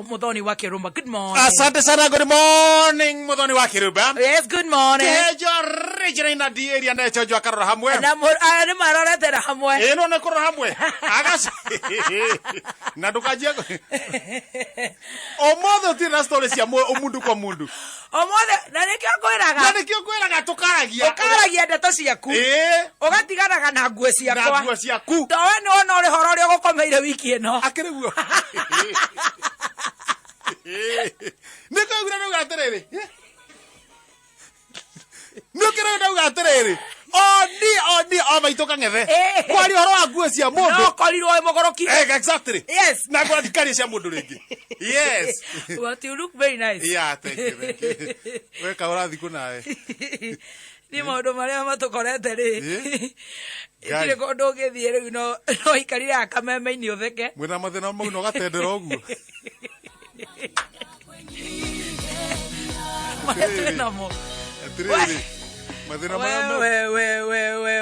Muthoni wakirumba. Good morning. Asante sana. Good morning Muthoni wakirumba. Yes, good morning. Kihenjo region ina di area na chojo akarora hamwe. Na ni marorete na hamwe. Eno ne korora hamwe. Agas. Na ndukajia. Omothe utina stories ya omundu kwa mundu. Omothe na nikio kwiraga tukaragia. Ukaragia ndeto ciaku. Ugatiganaga na nguo ciakwa. Na nguo ciaku. To we ni wona uri horo uri gukomeire wiki ino. Akiriguo. Niko ngura no gaterere. Nukira no gaterere. Odi amaitoka ngethe. Kwari horo wa nguo cia mundu. No korirwo mogoroki. Exactly. Yes. Na kwa dikari cia mundu ringi. Yes. But you look very nice. Yeah, thank you. We ka urathi kunawe. Ni maundu maria matukorete ri. Itire kondu ngithie riu no ikarire akameme-ini utheke. Mwina mathina mau no gatendera uguo. Atiriri. Mathina maria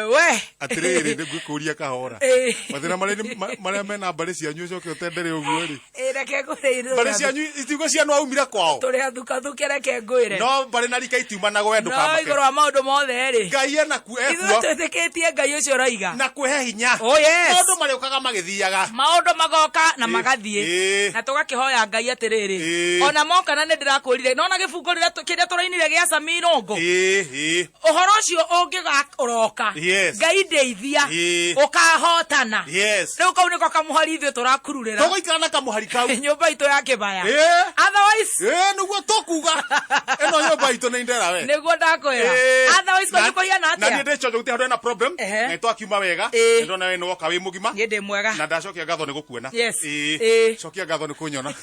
we. Atiriri nigukuria kahora. Mathina maria mena mbari cianyu coke utendere uguo ri. Reke ngwire. Mbari cianyu itigo cianu aumira kwao. Turi athuka reke ngwire. No mbari na rika itiumana gwe ndukamake. No igoro maundu mothe ri. Ngai ena kuefuo. Ithu twitikitie Ngai ucio roiga. Na kuhe hinya. Oh yes. Maundu mariokaga magithiaga. Maundu magoka na magathie. Na tugakihoya Ngai atiriri. Ona moka na ndirakwirire. Nona gifungo rira kiria turainire gia Samirongo. Uhoro ucio ungigaroka. Ngai ndeithia. Ukahotana. Riu kau niko kamuhari ithu turakururira. Tugoikara na kamuhari kau. Nyumba itu ya kibaya. Otherwise. Nuguo tukuga. Eno nyumba itu ni ndera we. Niguo ndakwira. Otherwise ko nyukoiana atia. Na ndi chojo uti na problem. Na twakiuma wega. Ndona we no woka wi mugima. Ngi ndi mwega. Na ndacokia ngatho ni gukuona. Yes. Cokia ngatho ni kunyona.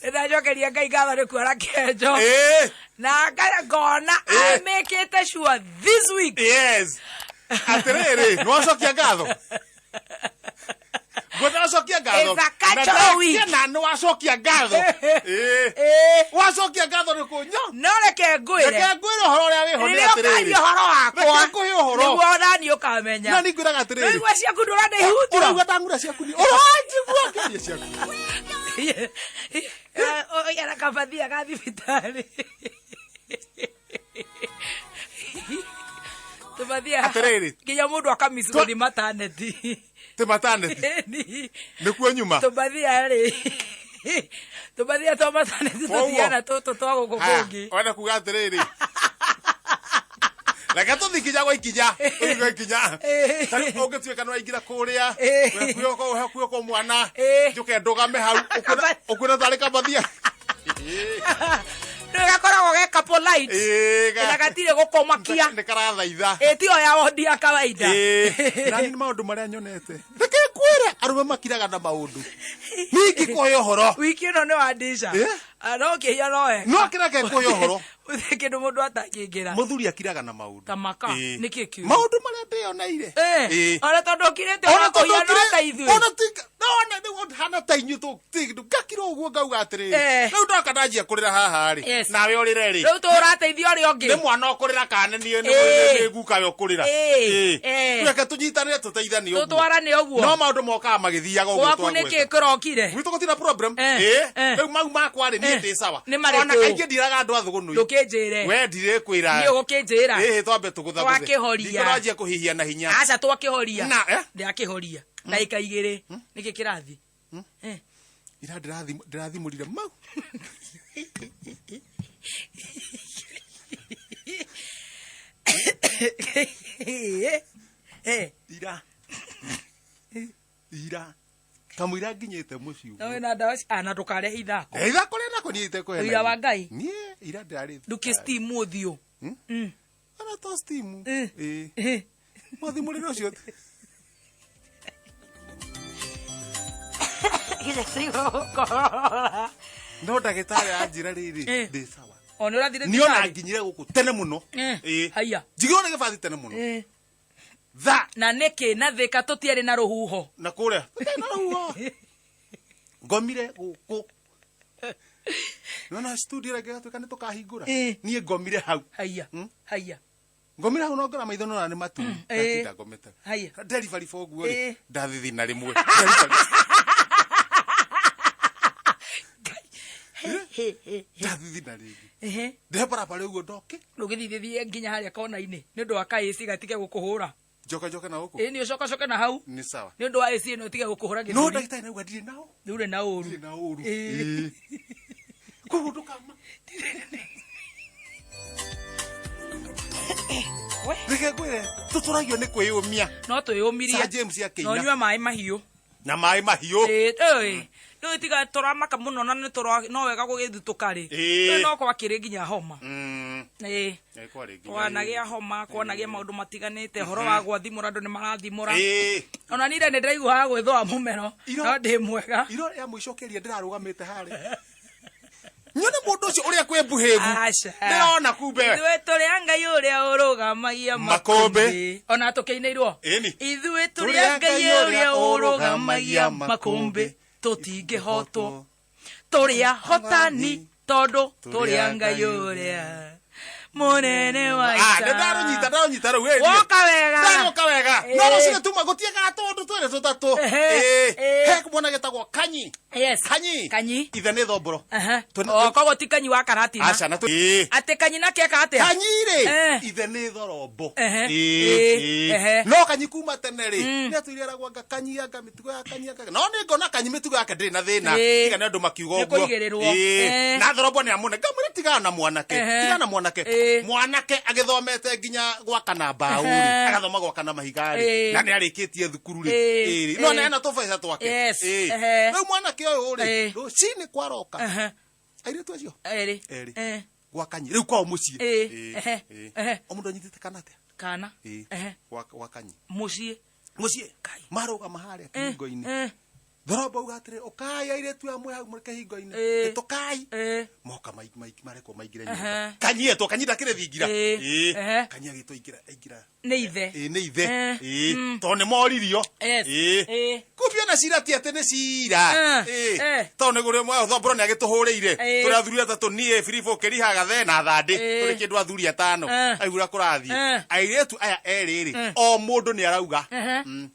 Ndacokeria Ngai ngatho ni kuona Kihenjo. Na ngona I make it sure this week. Yes. Atiriri, no cokia ngatho. Gwetha cokia ngatho. Na no acokia ngatho. Wacokia ngatho ni kunyo. No reke ngwire. Reke ngwire horo ria wi ho ni atiriri. Reke horo wakwa. Reke kuhe horo. Niguo nani ukamenya. Na ni ngwira atiriri. Niguo ciaku ndurane ihutio. Urauga tangura ciaku ni. Njung'wa kiria ciaku. Oya na kabathia ga thibitari. Tubathia. Atiriri. Kinya mundu akamisirwo ni maternity. Te maternity. Nikuo nyuma. Tubathia ri. Tubathia to maternity tuthiana tutu twago gukungi. Wenda kuga atiriri. Laka tuthikinya gwa ikinya. Gwa ikinya. Tari ungituika no aingira kuria. Kuyo ko mwana. Njuke ndugame hau. Ukuna tari kabathia. Nĩgakoragwo geka polite. Na gatire gukomakia. Ndikarathaitha. Tio ya wodi ya kawaida. Na ni maundu maria nyonete. Reke kwire arume makiraga na maundu. Ningi kuyo horo. Wiki ino ni wadisha. No kihia noe. No kireke kuyo horo. Kindu mundu atangingira. Muthuri akiraga na maundu. Tamaka. Niki kiu. Maundu maria ndioneire. Ona tondu kirete ona kuhia no ta ithui. Ona tika. No ni wondu hana ta inyu tu tindu gakira uguo ngauga atiriri. Riu ndoka ndanjia kurira haha ri. Nawe urire ri. Riu turateithia uri ongi. Ni mwana ukurira kana ni guka yo kurira. Reke tunyitanire tuteithanie uguo. Tutwarane uguo. No maundu mokaga magithiaga uguo twaku niki kurokire. Gwitu gutina problem. Riu mau makwa ri ni ndi sawa. Ona kaingi ndiraga andu a thugunoi. Ndukinjire. We ndire kwira. Ni ugukinjira. Twambe tugutha. Twakihoria. Nikoranjia kuhihia na hinya. Aca twakihoria. Na ndakihoria. Ndaika igiri. Niki kirathi. Ira ndirathimurire mau. Ira kamwira nginyite muciu. No na ndawa ana tukarehe ithako. Ithako ria nako niite kuhe. Ira wa Ngai. Nie ira ndari. Nduki steam uthio. Ana to steam. Mathimurire ucio. Ile sigo korora. No ndagitari anjira riri ndi sawa. Ona urathire ni ona nginyire guku tene muno. Haya. Jigiro ni gibathi tene muno. Na niki na thika tutiari na ruhuho. Na kuria. Na ruhuho. Ngomire guku. Nona studio rege atuka ni tukahingura. Nie ngomire hau. Haya. Haya. ngomira uno ngora maitho no ni matu ndatinda ngomete haya delivery for guo ndathi na rimwe ndathi na rimwe ndepara pale ugo ndoke rugithithithie nginya haria kona-ini ni ndu wa kaisi gatige gukuhura joka na huko ni ucoka na hau ni sawa ni ndu wa isi no tige gukuhura no ndagitari na ugadire nao ure na uru kuhuduka reke gwire tuturagio ni kwiyumia no tuyumirie Sir James yakeina no nyua mai mahiu na mai mahiu no tiga turamaka muno na no wega gugithukari no kwa kiri nginya homa kwanagia homa kwanagia maundu matiganite horo wa gwathimura andu ni marathimura ona nire ni ndaigua gwithwa mumero no ndi mwega iro ya mwicokeria ndirarugamite hare nyone mundu ucio uria kwe buhevu ndona kumbe ithuĩ tũrĩ a Ngai ũrĩa ũrũgamagia makũmbĩ ona tũkĩinĩirwo ithuĩ tũrĩ a Ngai ũrĩa ũrũgamagia makũmbĩ tũtingĩhotwo tũrĩ ahotani tondũ tũrĩ a Ngai ũrĩa munene wa ita ndaronyita rĩu woka wega no rũciinĩ tuma gũtiĩkaga tũndũ twĩrĩ tũtatũ he mwana gĩtagwo kanyi kanyi ithe nĩ thomboro koguo ti kanyi wa karatina atĩ kanyi nake eka atĩa kanyi-rĩ ithe nĩ thorombo no kanyi kuma tene-rĩ nĩ atũire gwanga kanyi anga mĩtugo ya kanyi anga no nĩ ngona kanyi mĩtugo yake ndĩrĩ na thĩna tiga nĩ andũ makiuga ũguo na thorombo nĩ amũne ngamwĩra tigana na mwanake mwanake agithomete nginya gwakana mbaũ-rĩ agathoma gwakana mahiga-rĩ na nĩ arĩkĩtie thukuru-rĩ no nĩ ena tũbeca twake rĩu mwanake ũyũ-rĩ rũcinĩ kwaroka airĩtu acio erĩ gwakanyi rĩu kwao mũciĩ o mũndũ anyitĩte kana atĩa kana gwakanyi mũciĩ marũgama harĩa kĩhingo-inĩ thorombo uga atĩrĩ ũkai airĩtu amwe hau mũreke hingo-inĩ tũkai moka marekwo maingĩre nyũmba kanyi etwo kanyi ndakĩrĩ thingira kanyi agĩtwo aingĩra nĩ ithe tondũ nĩ moririo kumbe ona cira ti atĩ nĩ cira tondũ nĩguo rĩmwe thomboro nĩ agĩtũhũrĩire tũrĩ athuri atatũ niĩ Filipo Kĩriha Gathe na Thandĩ tũrĩ kĩndũ athuri atano aigura kũrathiĩ airĩtu aya erĩ-rĩ o mũndũ nĩ arauga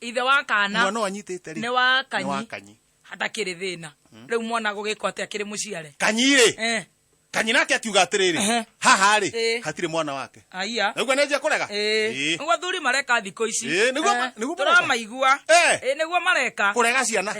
ithe wa kana mwana wanyitĩte rĩ nĩ wa kanyi hatakĩrĩ thĩna rĩu mwana gũgĩkwo atĩ akĩrĩ mũciare kanyi-rĩ kanyi nake akiuga atĩrĩrĩ haha-rĩ hatirĩ mwana wake aya nĩguo nĩnjia kũrega nĩguo athuri mareka thikũ ici nĩguo tũramaigua nĩguo mareka kũrega ciana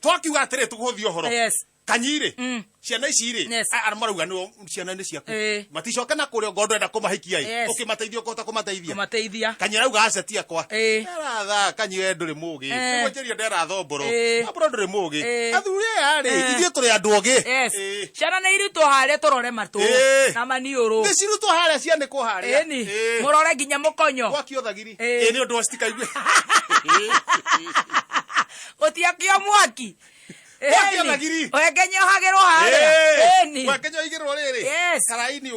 twakiuga atĩrĩ tũkũhũthia ũhoro kanyi-rĩ ciana ici-rĩ marauga ciana nĩ ciaku maticoke na kũrĩa ngondo enda kũmahikia-ĩ ũkĩmateithia ũkota kũmateithia kanyi arauga aca ti akwa eratha kanyi we ndũrĩ mũgĩ nĩguo njĩrio ndera thomboro ambũro ndũrĩ mũgĩ athuri aya-rĩ ithuĩ tũrĩ andũ ogĩ ciana nĩ irutwo harĩa tũrore matũ na maniũrũ nĩ cirutwo harĩa cianĩkwo harĩa mũrore nginya mũkonyo gwakio thagiri nĩ ũndũ wa citikaigue gũtiakio mwaki Oekenyo hagĩrwo harĩa wakenyo igĩrwo rĩrĩ karaini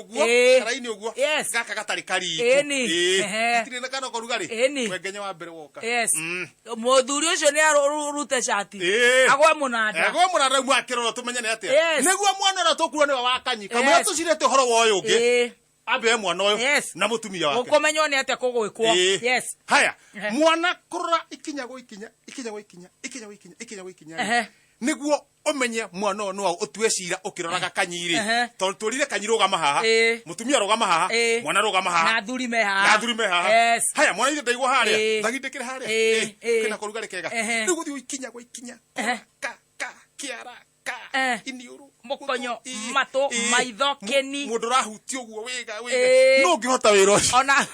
ũguo gaka gatarĩ karitũ hatirĩ na kana ũrugarĩ wengenyo wa mbere woka mũthuri ũcio nĩ arute cati agwe mũnanda rĩu akĩrora tũmenye nĩ atĩa nĩguo mwana ũrĩa tũkuo nĩwe wa kanyi kamũira tũcirĩte ũhoro wa ũyũ ũngĩ ambe mwana ũyũ na mũtumia wake ũkũmenywo nĩ atĩa kũgwĩkwo haya mwana kũrora ikinya gũikinya nĩguo ũmenye mwana ũyũ nĩwe ũtue cira ũkĩroraga kanyi-rĩ tondũ tũrire kanyi rũgama haha mũtumia rũgama haha mwana rũgama haha na athuri me haha haya mwana ithe ndaigwo harĩa thagindĩkĩre harĩa kwĩna karugarĩ kega rĩu gũthiĩ gũikinya kĩara iniũrũ mũkonyo matũ maitho kĩni mũndũ ũrahutia ũguo wĩga no ũngĩhota wĩra ũcio ona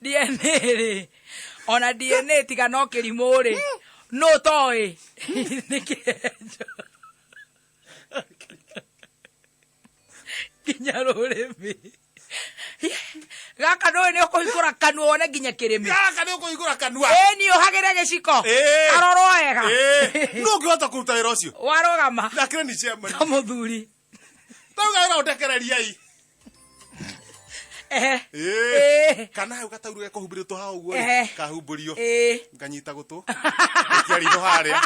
DNA-rĩ ona DNA tiga no kĩrimũ-rĩ no toĩ nĩ Kihenjo nginya rũrĩmĩ gaka nũĩ nĩ ũkũhingũra kanua wone nginya kĩrĩmĩ gaka nĩ ũkũhingũra kanua nĩ ũhagĩre gĩciko arorwo wega no ũngĩhota kũruta wĩra ũcio warũgama nakĩrĩ ni ciama na mũthuri tauga wĩra ũndekereriai kana hau gatauru gekũhumbĩrĩtwo haha ũguo kahumbũrio nganyita gũtũ gĩkiaritho harĩa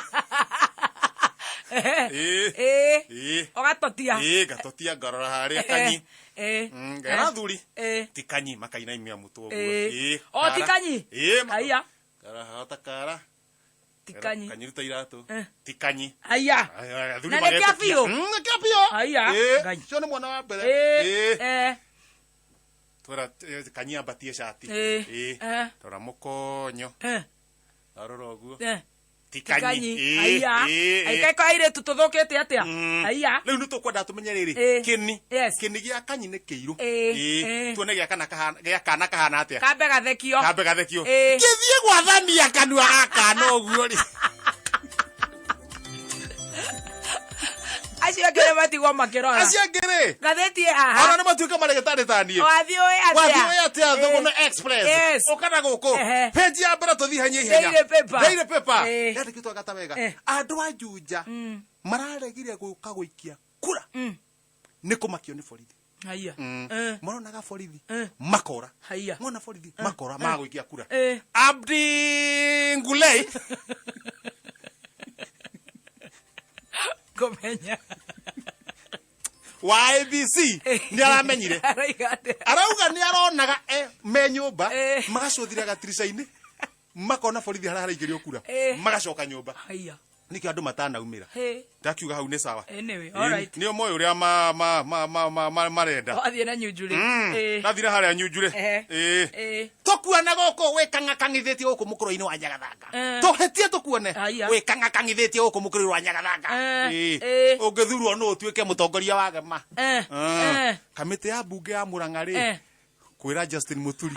ogatotia gatotia ngarora haria kanyi ngera thuri ti kanyi makaina imia mutu oguo ti kanyi aya kara kara tikanyi kanyiruta iratu tikanyi aya thuri na kia pio aya ngai cio ni mwana wa mbere twara kanyi ambatie shati tora mukonyo arora oguo tikanyi aya aikai kaire tututhukite atia aya riu ni tukwenda tumenye riri kini gia kanyi ni kiiru tuone gia kana kahana atia kambe gathekio githie gwathamia kanua gaka no guo ri acio ngere matigwo makirora acio ngere gathetie haha ona ni matuika maregetari tanie wathioi atia thugunoi express ukana guku page ya mbere tuthi hanya ihenya daily paper yandikitwo gata wega andu a Njunja mararegire guka guikia kura ni kumakio ni borithi haya moronaga borithi makora haya mona borithi makora maguikia kura Abdi Ngulei komenya wa ABC ni aramenyire arauga ni aronaga me nyumba magacuthira gatirica-ini makona borithi hararaingĩrio kura magacoka nyumba haya niki andu matanaumira ndakiuga hau ni sawa anyway all right ni omoyo uria marenda athie na nyunjure nathire haria nyunjure tukuone guku wikanga kangithitie guku mukuroi-ini wa nyagathanga tuhetie tukuone wikanga kangithitie guku mukuroi wa nyagathanga ungithurwo no utuike mutongoria wa gema kamiti ya bunge ya Murang'a ri kwira Justin Muturi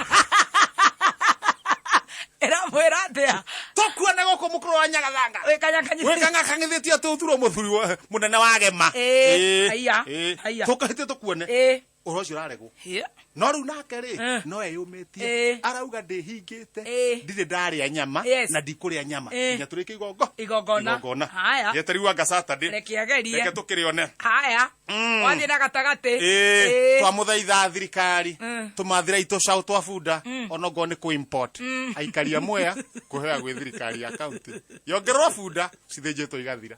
era mwera atia tukuone guku mukuroi wa nyagathanga wikanga kangithitie tuthurwo muthuri munene wa gema haya tukahitie tukuone uhoro ucio uraregwo no riu nake ri no eyumitie arauga ndihingite ndire ndaria nyama na ndikuria nyama nginya turike igongona haya yeteriwa Saturday reke tukirione haya wathie na gatagati twamuthaitha thirikari tumathira itu shout twa bunda onogo ni ku import aikaria mwea kuhea gwi thirikari ya county yongerwa bunda cithinjitwo igathira